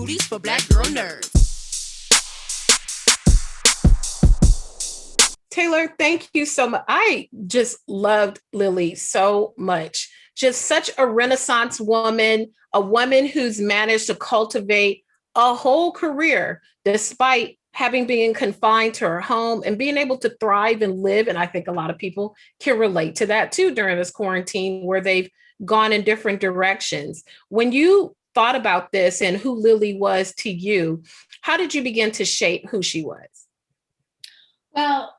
movies for black girl nerds. Taylor, thank you so much. I just loved Lily so much. Just such a Renaissance woman, a woman who's managed to cultivate a whole career despite having been confined to her home and being able to thrive and live. And I think a lot of people can relate to that too during this quarantine where they've gone in different directions. When you thought about this and who Lily was to you, how did you begin to shape who she was? Well,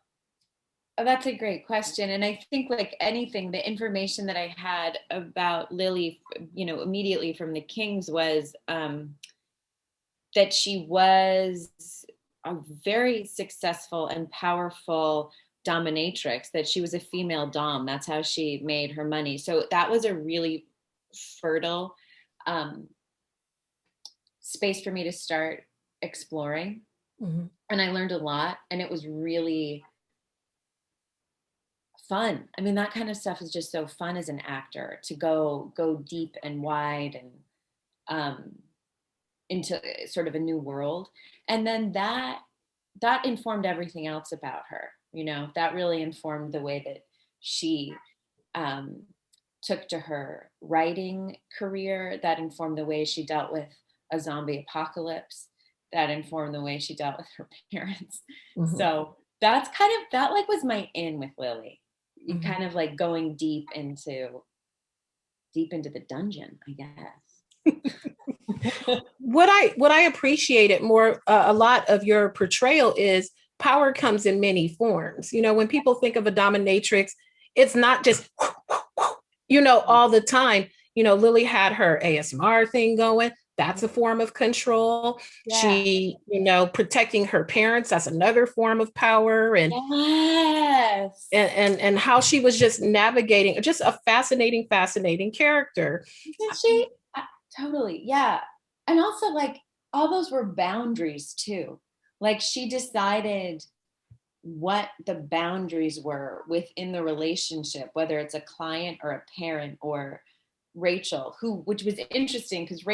that's a great question. And I think like anything, the information that I had about Lily, immediately from the Kings was that she was a very successful and powerful dominatrix, that she was a female dom. That's how she made her money. So that was a really fertile space for me to start exploring. Mm-hmm. And I learned a lot, and it was really fun. I mean, that kind of stuff is just so fun as an actor, to go deep and wide and into sort of a new world. And then that informed everything else about her. That really informed the way that she took to her writing career. That informed the way she dealt with a zombie apocalypse. That informed the way she dealt with her parents. Mm-hmm. So that's kind of, that like was my in with Lily. Mm-hmm. Kind of like going deep into the dungeon, I guess. What I appreciated more, a lot of your portrayal is power comes in many forms. When people think of a dominatrix, it's not just, all the time. Lily had her ASMR thing going. That's a form of control. Yeah. She, protecting her parents, that's another form of power. And yes. And how she was just navigating, just a fascinating character. She totally, yeah. And also like all those were boundaries too. Like she decided what the boundaries were within the relationship, whether it's a client or a parent or Rachel, which was interesting because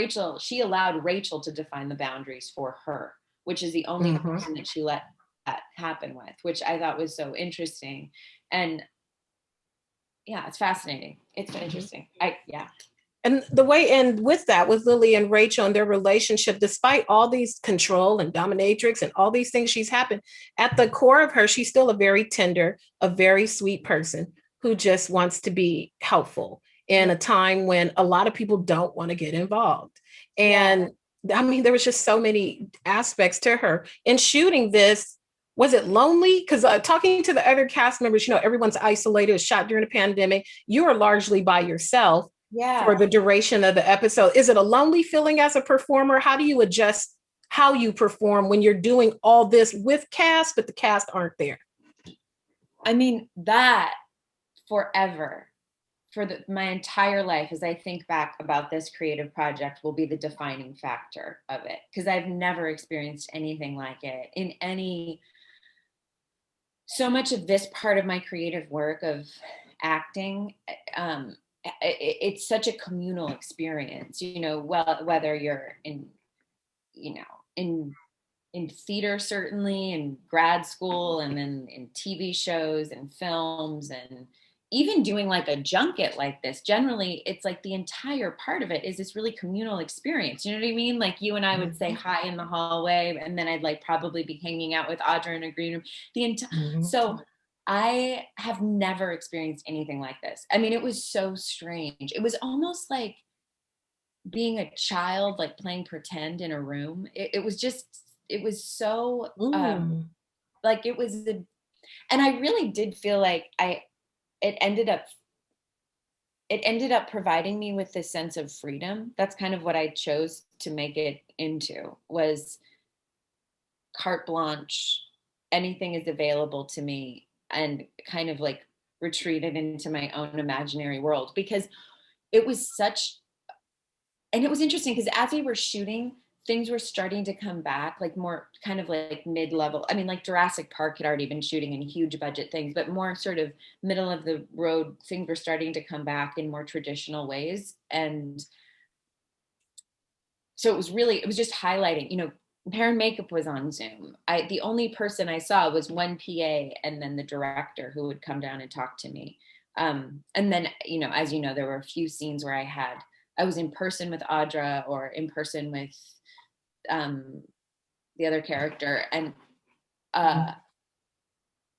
she allowed Rachel to define the boundaries for her, which is the only mm-hmm. person that she let that happen with, which I thought was so interesting. And yeah, it's fascinating. It's interesting. And the way, and with that, with Lily and Rachel and their relationship, despite all these control and dominatrix and all these things she's happened, at the core of her, she's still a very tender, a very sweet person who just wants to be helpful in a time when a lot of people don't want to get involved. And I mean, there was just so many aspects to her. In shooting this, was it lonely? Because talking to the other cast members, everyone's isolated, was shot during a pandemic. You are largely by yourself for the duration of the episode. Is it a lonely feeling as a performer? How do you adjust how you perform when you're doing all this with cast, but the cast aren't there? I mean, that forever, for my entire life, as I think back about this creative project, will be the defining factor of it. Because I've never experienced anything like it in any, so much of this part of my creative work of acting, it's such a communal experience, whether you're in theater, certainly in grad school, and then in TV shows and films, and even doing like a junket like this. Generally, it's like the entire part of it is this really communal experience. You know what I mean? Like you and I would say hi in the hallway, and then I'd like probably be hanging out with Audra in a green room. So I have never experienced anything like this. I mean, it was so strange. It was almost like being a child, like playing pretend in a room. It was so like it was and I really did feel like it ended up providing me with this sense of freedom. That's kind of what I chose to make it into, was carte blanche. Anything is available to me, and kind of like retreated into my own imaginary world, because it was and it was interesting because as we were shooting, things were starting to come back, like more kind of like mid-level. I mean, like Jurassic Park had already been shooting in huge budget things, but more sort of middle of the road things were starting to come back in more traditional ways. And so it was just highlighting, hair and makeup was on Zoom. The only person I saw was one PA and then the director who would come down and talk to me. And then, as you know, there were a few scenes where I was in person with Audra or in person with the other character. And,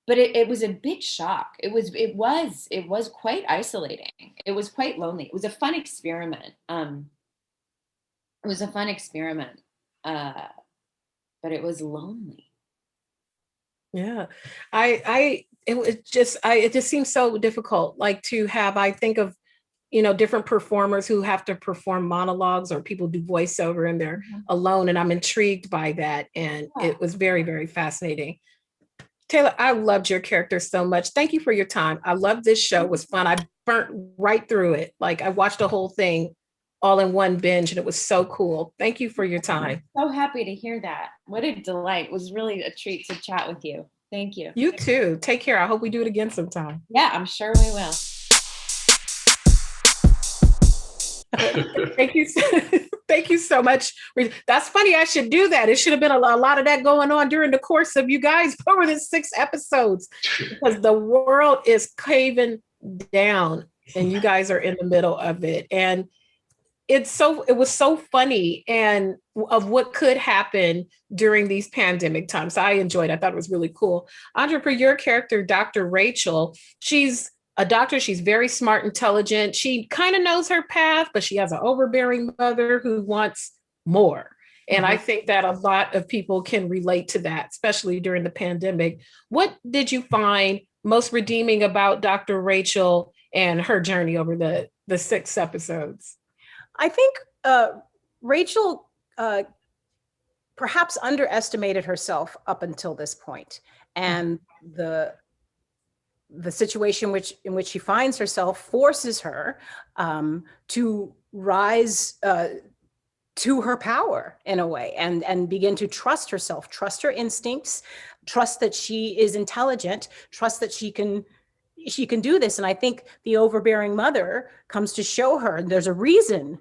but it was a big shock. It was quite isolating. It was quite lonely. It was a fun experiment. But it was lonely. Yeah, it just seems so difficult, like to have, I think of, different performers who have to perform monologues or people do voiceover and they're alone. And I'm intrigued by that. And it was very, very fascinating. Taylor, I loved your character so much. Thank you for your time. I love this show. It was fun. I burnt right through it. Like I watched the whole thing all in one binge and it was so cool. Thank you for your time. I'm so happy to hear that. What a delight. It was really a treat to chat with you. Thank you. You too. Take care. I hope we do it again sometime. Yeah, I'm sure we will. Thank you. Thank you so much. That's funny. I should do that. It should have been a lot of that going on during the course of you guys over the 6 episodes, because the world is caving down and you guys are in the middle of it. And it was so funny and of what could happen during these pandemic times. I enjoyed it. I thought it was really cool. Audra, for your character, Dr. Rachel, she's a doctor. She's very smart, intelligent. She kind of knows her path, but she has an overbearing mother who wants more. And I think that a lot of people can relate to that, especially during the pandemic. What did you find most redeeming about Dr. Rachel and her journey over the 6 episodes? I think Rachel perhaps underestimated herself up until this point, and the situation in which she finds herself forces her to rise to her power in a way, and begin to trust herself, trust her instincts, trust that she is intelligent, trust that she can do this. And I think the overbearing mother comes to show her there's a reason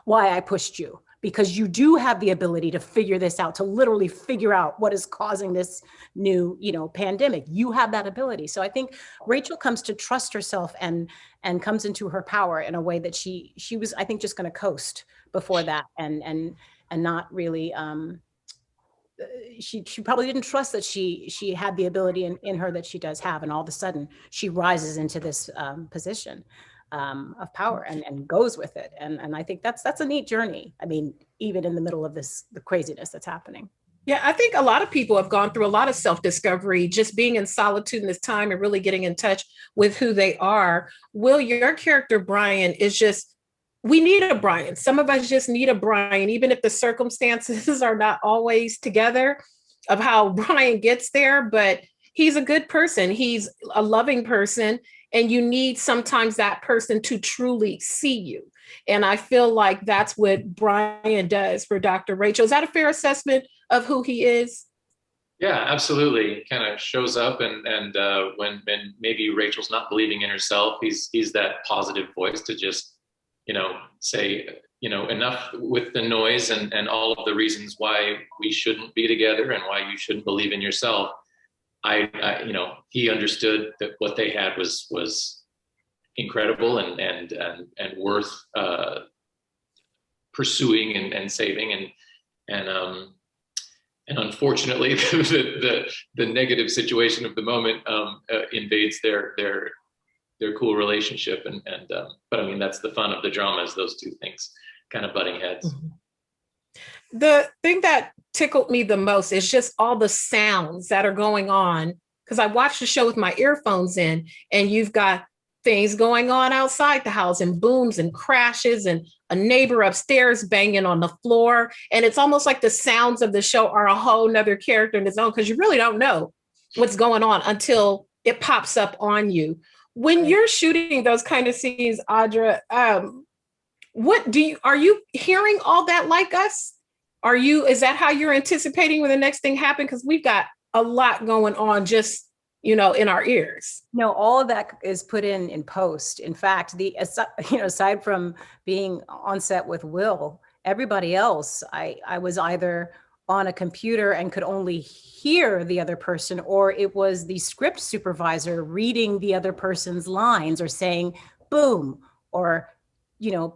why I pushed you, because you do have the ability to figure this out, to literally figure out what is causing this new, pandemic. You have that ability. So I think Rachel comes to trust herself and comes into her power in a way that she was, I think, just going to coast before that and not really, she probably didn't trust that she had the ability in her that she does have. And all of a sudden she rises into this position of power and goes with it. And I think that's a neat journey. I mean, even in the middle of the craziness that's happening. Yeah, I think a lot of people have gone through a lot of self-discovery, just being in solitude in this time and really getting in touch with who they are. Will, your character, Brian, is just, we need a Brian. Some of us just need a Brian, even if the circumstances are not always together of how Brian gets there, but he's a good person. He's a loving person. And you need sometimes that person to truly see you. And I feel like that's what Brian does for Dr. Rachel. Is that a fair assessment of who he is? Yeah, absolutely. Kind of shows up and when maybe Rachel's not believing in herself, he's that positive voice to just, say, enough with the noise and all of the reasons why we shouldn't be together and why you shouldn't believe in yourself. He understood that what they had was incredible and worth pursuing and saving and unfortunately the negative situation of the moment invades their cool relationship but I mean that's the fun of the drama, is those two things kind of butting heads. Mm-hmm. The thing that tickled me the most is just all the sounds that are going on, because I watched the show with my earphones in, and you've got things going on outside the house and booms and crashes and a neighbor upstairs banging on the floor. And it's almost like the sounds of the show are a whole nother character in its own, because you really don't know what's going on until it pops up on you. When you're shooting those kind of scenes, Audra, are you hearing all that like us? Is that how you're anticipating when the next thing happened? Because we've got a lot going on just, in our ears. No, all of that is put in post. In fact, aside from being on set with Will everybody else, I was either on a computer and could only hear the other person, or it was the script supervisor reading the other person's lines or saying boom, or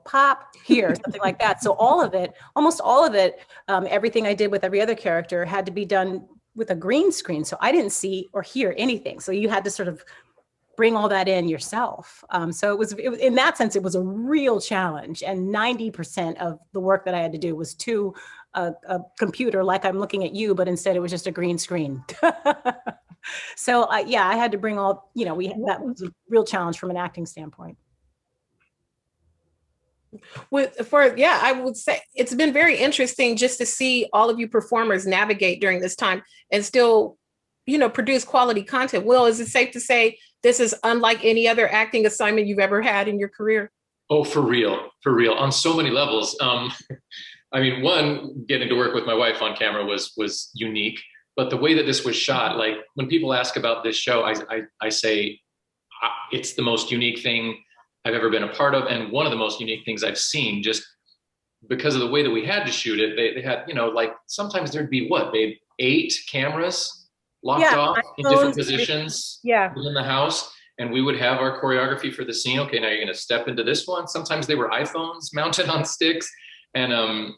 pop here, something like that. So all of it, almost all of it, everything I did with every other character had to be done with a green screen. So I didn't see or hear anything. So you had to sort of bring all that in yourself. So it was in that sense, it was a real challenge. And 90% of the work that I had to do was to a computer, like I'm looking at you, but instead it was just a green screen. So yeah, I had to bring all, that was a real challenge from an acting standpoint. I would say it's been very interesting just to see all of you performers navigate during this time and still, produce quality content. Will, is it safe to say this is unlike any other acting assignment you've ever had in your career? Oh, for real, on so many levels. I mean, one, getting to work with my wife on camera was unique, but the way that this was shot, like when people ask about this show, I say it's the most unique thing I've ever been a part of, and one of the most unique things I've seen, just because of the way that we had to shoot it. They had, like sometimes there'd be 8 cameras locked off in different positions within the house. And we would have our choreography for the scene. Okay, now you're going to step into this one. Sometimes they were iPhones mounted on sticks, and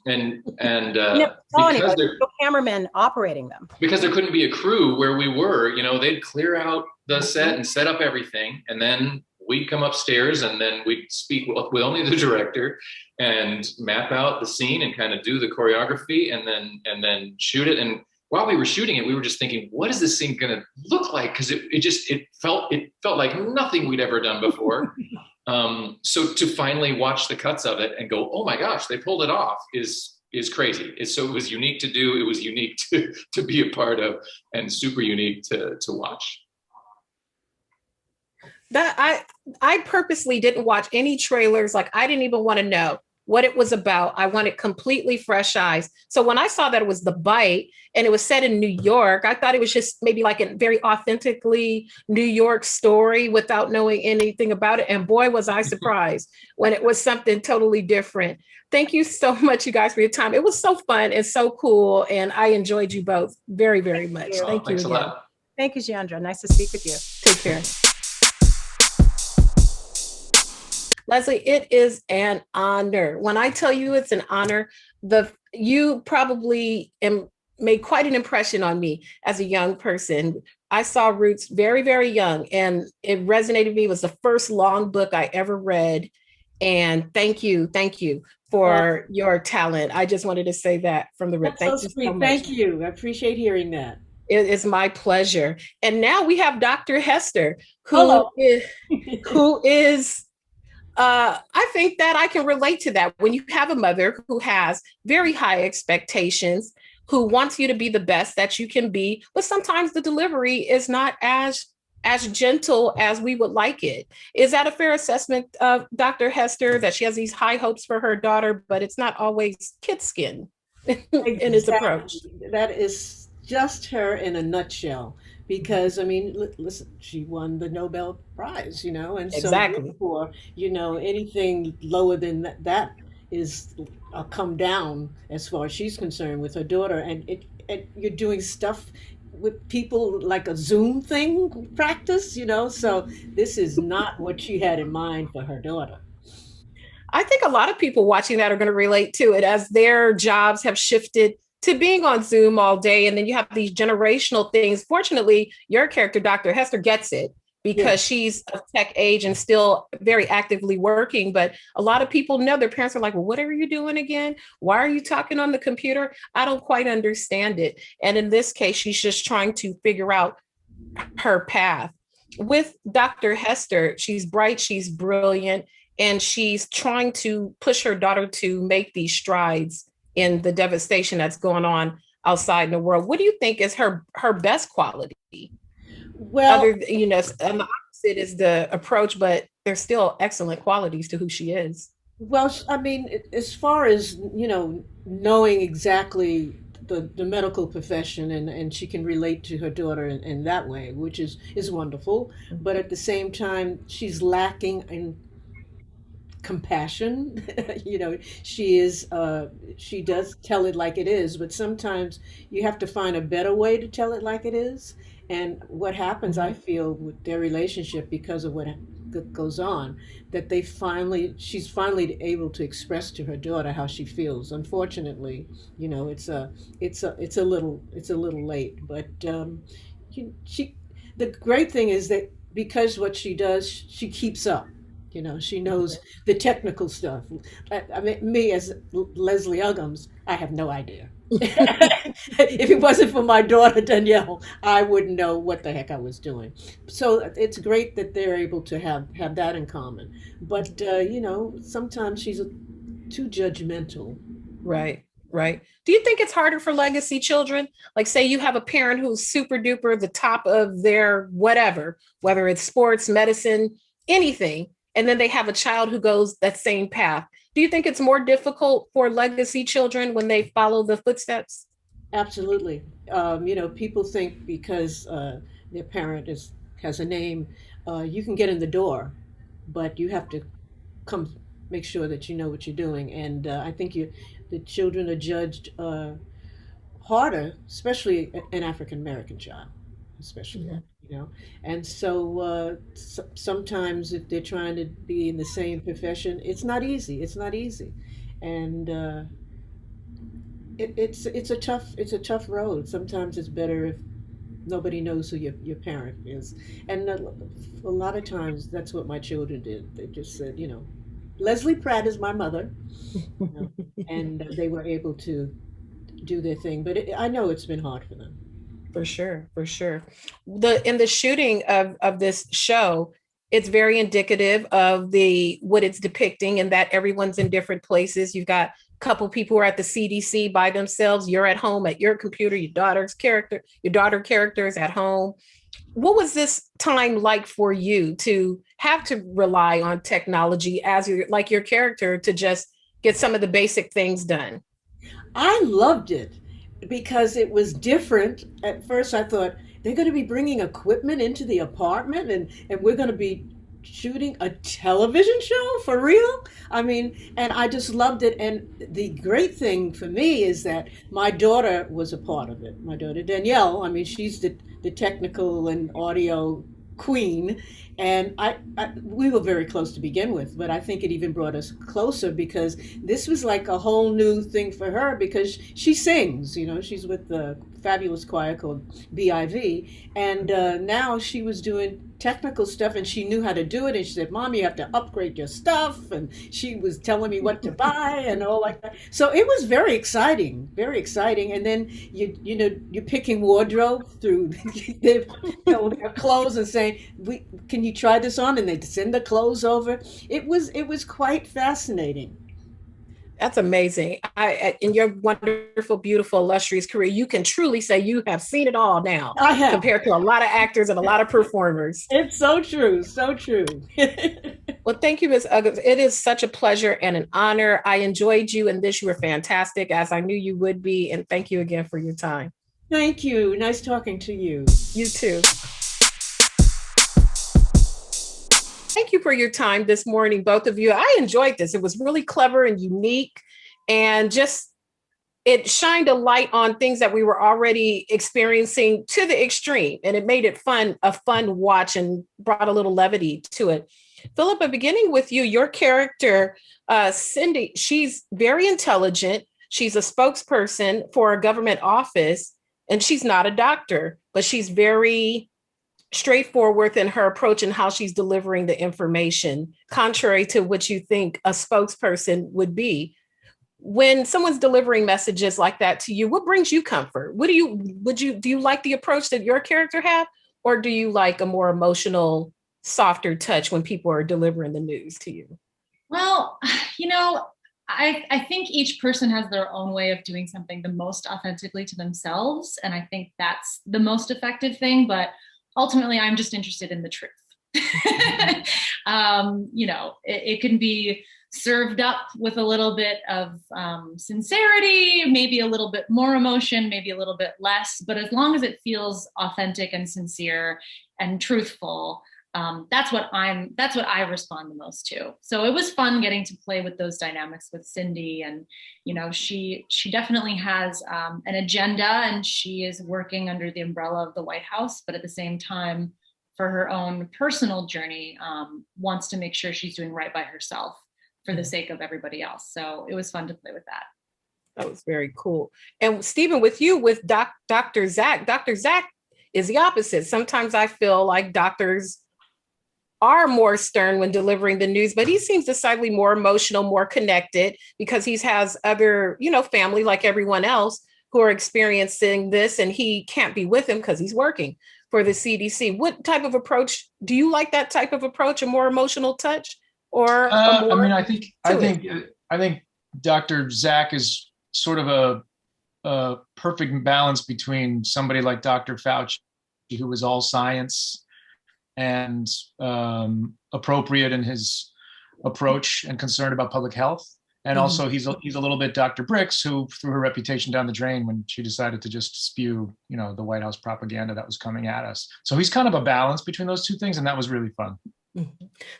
because there no cameramen operating them, because there couldn't be a crew where we were. They'd clear out the set and set up everything, and then we'd come upstairs, and then we'd speak with only the director and map out the scene and kind of do the choreography, and then shoot it. And while we were shooting it, we were just thinking, what is this scene going to look like? Because it felt like nothing we'd ever done before. So to finally watch the cuts of it and go, oh my gosh, they pulled it off is crazy. So it was unique to do. It was unique to be a part of, and super unique to watch. That I purposely didn't watch any trailers. Like, I didn't even want to know what it was about. I wanted completely fresh eyes. So when I saw that it was The Bite and it was set in New York, I thought it was just maybe like a very authentically New York story without knowing anything about it. And boy, was I surprised when it was something totally different. Thank you so much, you guys, for your time. It was so fun and so cool. And I enjoyed you both very, very much. Thank you again. A lot. Thank you, Jandra. Nice to speak with you. Take care. Leslie, it is an honor. When I tell you it's an honor, you probably made quite an impression on me as a young person. I saw Roots very, very young, and it resonated with me. It was the first long book I ever read. And thank you for your talent. I just wanted to say that from the rip. Thank you so much. Thank you. I appreciate hearing that. It is my pleasure. And now we have Dr. Hester, who is I think that I can relate to that. When you have a mother who has very high expectations, who wants you to be the best that you can be, but sometimes the delivery is not as gentle as we would like it. Is that a fair assessment of Dr. Hester, that she has these high hopes for her daughter, but it's not always kid skin in its approach? That is just her in a nutshell. Because, I mean, listen, she won the Nobel Prize, and so therefore, anything lower than that is a come down as far as she's concerned with her daughter. And you're doing stuff with people like a Zoom thing practice, so this is not what she had in mind for her daughter. I think a lot of people watching that are going to relate to it, as their jobs have shifted to being on Zoom all day. And then you have these generational things. Fortunately, your character, Dr. Hester, gets it because she's of tech age and still very actively working. But a lot of people know their parents are like, well, what are you doing again? Why are you talking on the computer? I don't quite understand it. And in this case, she's just trying to figure out her path. With Dr. Hester, she's bright, she's brilliant, and she's trying to push her daughter to make these strides in the devastation that's going on outside in the world. What do you think is her best quality? Well, and the opposite is the approach, but there's still excellent qualities to who she is. Well, I mean, as far as, knowing exactly the medical profession, and she can relate to her daughter in that way, which is wonderful. But at the same time, she's lacking in compassion. You know, she is, she does tell it like it is, but sometimes you have to find a better way to tell it like it is. And what happens, I feel, with their relationship, because of what goes on, that she's finally able to express to her daughter how she feels. Unfortunately, you know, it's a little late, but she, the great thing is that because what she does, she keeps up. You know, she knows the technical stuff. I mean, me as Leslie Uggams, I have no idea. If it wasn't for my daughter Danielle, I wouldn't know what the heck I was doing. So it's great that they're able to have that in common. But you know, sometimes she's too judgmental. Right, right. Do you think it's harder for legacy children? Like, say you have a parent who's super duper the top of their whatever, whether it's sports, medicine, anything, and then they have a child who goes that same path. Do you think it's more difficult for legacy children when they follow the footsteps? Absolutely. You know, people think because their parent has a name, you can get in the door, but you have to come make sure that you know what you're doing. And I think the children are judged harder, especially an African American child, especially. Yeah. You know, and so, sometimes if they're trying to be in the same profession, it's not easy. It's not easy, and it's a tough road. Sometimes it's better if nobody knows who your parent is, and a lot of times that's what my children did. They just said, you know, Leslie Pratt is my mother, you know, and they were able to do their thing. But I know it's been hard for them. For sure, for sure. In the shooting of this show, it's very indicative of the what it's depicting, and that everyone's in different places. You've got a couple people who are at the CDC by themselves. You're at home at your computer. Your daughter character is at home. What was this time like for you to have to rely on technology as your character to just get some of the basic things done? I loved it because it was different. At first, I thought they're going to be bringing equipment into the apartment, and we're going to be shooting a television show for real. I mean, and I just loved it. And the great thing for me is that my daughter was a part of it. My daughter Danielle, I mean, she's the technical and audio queen. And we were very close to begin with, but I think it even brought us closer because this was like a whole new thing for her because she sings, you know, she's with the fabulous choir called BIV. And now she was doing technical stuff and she knew how to do it. And she said, Mom, you have to upgrade your stuff. And she was telling me what to buy and all like that. So it was very exciting, very exciting. And then you know, you're picking wardrobe through their, you know, their clothes and saying, can you try this on? And they send the clothes over. It was quite fascinating. That's amazing. In your wonderful, beautiful, illustrious career, you can truly say you have seen it all now I have. compared to a lot of actors and a lot of performers. It's so true. So true. Well, thank you, Ms. Uggams. It is such a pleasure and an honor. I enjoyed you in this. You were fantastic, as I knew you would be. And thank you again for your time. Thank you. Nice talking to you. You too. Thank you for your time this morning, both of you. I enjoyed this. It was really clever and unique, and just it shined a light on things that we were already experiencing to the extreme, and it made it a fun watch, and brought a little levity to it. Phillipa, beginning with you, your character, Cindy, she's very intelligent. She's a spokesperson for a government office, and she's not a doctor, but she's very straightforward in her approach and how she's delivering the information, contrary to what you think a spokesperson would be. When someone's delivering messages like that to you, what brings you comfort? Do you like the approach that your character have, or do you like a more emotional, softer touch when people are delivering the news to you? Well, you know, I think each person has their own way of doing something the most authentically to themselves. And I think that's the most effective thing. But ultimately, I'm just interested in the truth. You know, it can be served up with a little bit of sincerity, maybe a little bit more emotion, maybe a little bit less. But as long as it feels authentic and sincere and truthful, that's what I respond the most to. So it was fun getting to play with those dynamics with Cindy. And, she definitely has an agenda, and she is working under the umbrella of the White House, but at the same time, for her own personal journey, wants to make sure she's doing right by herself for the sake of everybody else. So it was fun to play with that. That was very cool. And Stephen, with you, with Dr. Zach is the opposite. Sometimes I feel like doctors are more stern when delivering the news, but he seems decidedly more emotional, more connected, because he has other, family like everyone else who are experiencing this, and he can't be with him because he's working for the CDC. What type of approach do you like? That type of approach, a more emotional touch, or I think Dr. Zach is sort of a perfect balance between somebody like Dr. Fauci, who was all science and appropriate in his approach and concerned about public health. And also he's a little bit Dr. Bricks, who threw her reputation down the drain when she decided to just spew, the White House propaganda that was coming at us. So he's kind of a balance between those two things. And that was really fun.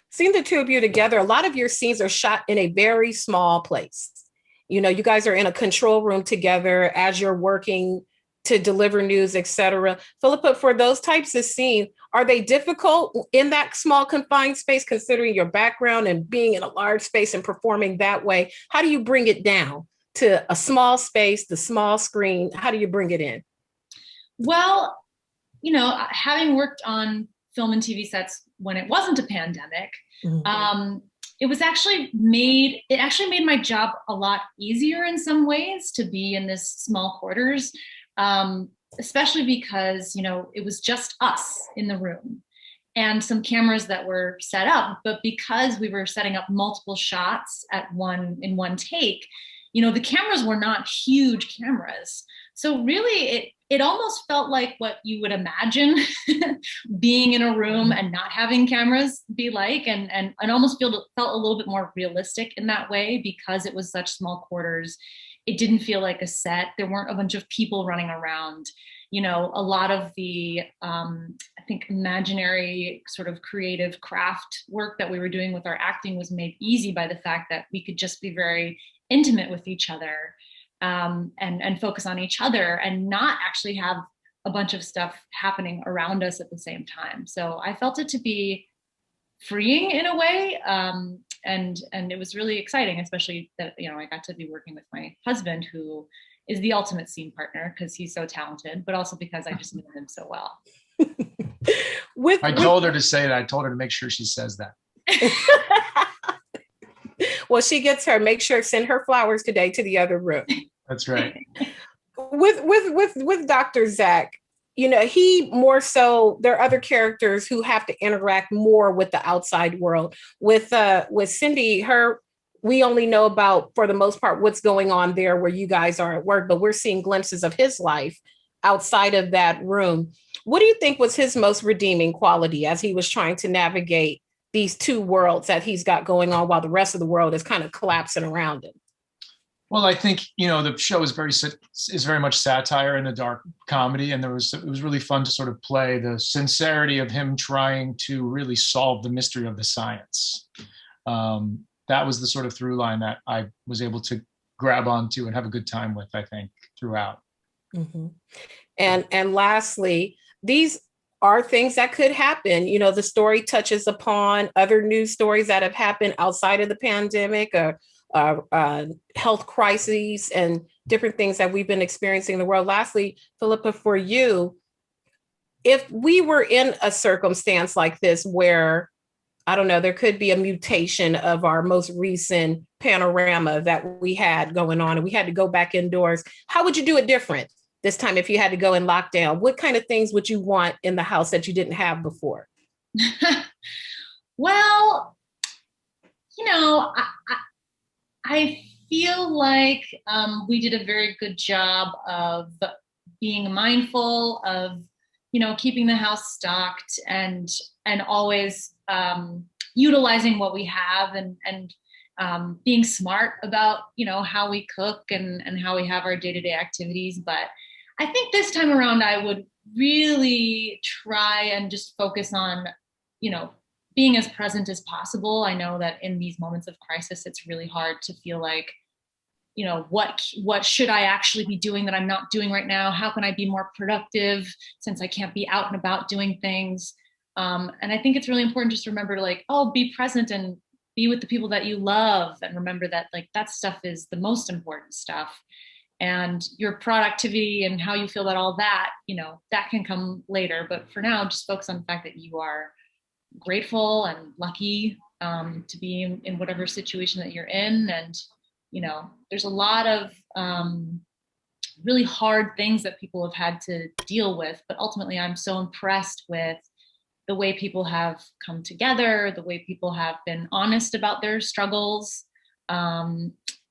Seeing the two of you together, a lot of your scenes are shot in a very small place. You guys are in a control room together as you're working to deliver news, et cetera. Phillipa, for those types of scenes, are they difficult in that small confined space, considering your background and being in a large space and performing that way? How do you bring it down to a small space, the small screen? How do you bring it in? Well, having worked on film and TV sets when it wasn't a pandemic, it actually made my job a lot easier in some ways to be in this small quarters. Especially because, it was just us in the room and some cameras that were set up. But because we were setting up multiple shots in one take, the cameras were not huge cameras. So really it almost felt like what you would imagine being in a room and not having cameras be like, and almost felt a little bit more realistic in that way, because it was such small quarters. It didn't feel like a set. There weren't a bunch of people running around. A lot of the, I think, imaginary sort of creative craft work that we were doing with our acting was made easy by the fact that we could just be very intimate with each other, and focus on each other and not actually have a bunch of stuff happening around us at the same time. So I felt it to be freeing in a way. And it was really exciting, especially that, I got to be working with my husband, who is the ultimate scene partner because he's so talented, but also because I just know him so well. I told her to say that. I told her to make sure she says that. Well, she gets her, send her flowers today to the other room. That's right. With Dr. Zach, he more so, there are other characters who have to interact more with the outside world. With Cindy, we only know about, for the most part, what's going on there where you guys are at work, but we're seeing glimpses of his life outside of that room. What do you think was his most redeeming quality as he was trying to navigate these two worlds that he's got going on while the rest of the world is kind of collapsing around him? Well, I think, the show is very much satire and a dark comedy. And it was really fun to sort of play the sincerity of him trying to really solve the mystery of the science. That was the sort of through line that I was able to grab onto and have a good time with, I think, throughout. Mm-hmm. And lastly, these are things that could happen. The story touches upon other news stories that have happened outside of the pandemic, or health crises and different things that we've been experiencing in the world. Lastly, Phillipa, for you, if we were in a circumstance like this where, I don't know, there could be a mutation of our most recent panorama that we had going on and we had to go back indoors, how would you do it different this time if you had to go in lockdown? What kind of things would you want in the house that you didn't have before? Well, I feel like we did a very good job of being mindful of, keeping the house stocked and always utilizing what we have and being smart about, how we cook and how we have our day-to-day activities. But I think this time around, I would really try and just focus on, being as present as possible. I know that in these moments of crisis, it's really hard to feel like, what should I actually be doing that I'm not doing right now? How can I be more productive since I can't be out and about doing things? And I think it's really important just to remember to be present and be with the people that you love, and remember that that stuff is the most important stuff. And your productivity and how you feel about all that, that can come later. But for now, just focus on the fact that you are grateful and lucky to be in whatever situation that you're in. And there's a lot of really hard things that people have had to deal with, but ultimately I'm so impressed with the way people have come together, the way people have been honest about their struggles.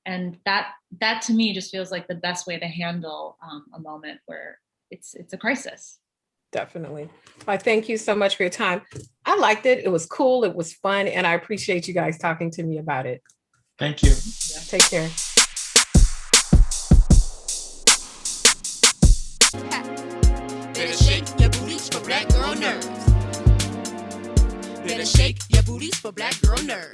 And that to me just feels like the best way to handle a moment where it's a crisis. Definitely. I thank you so much for your time. I liked it. It was cool. It was fun. And I appreciate you guys talking to me about it. Thank you. Yeah, take care. Better shake your booties for black girl nerves. Better shake your booties for black girl nerves.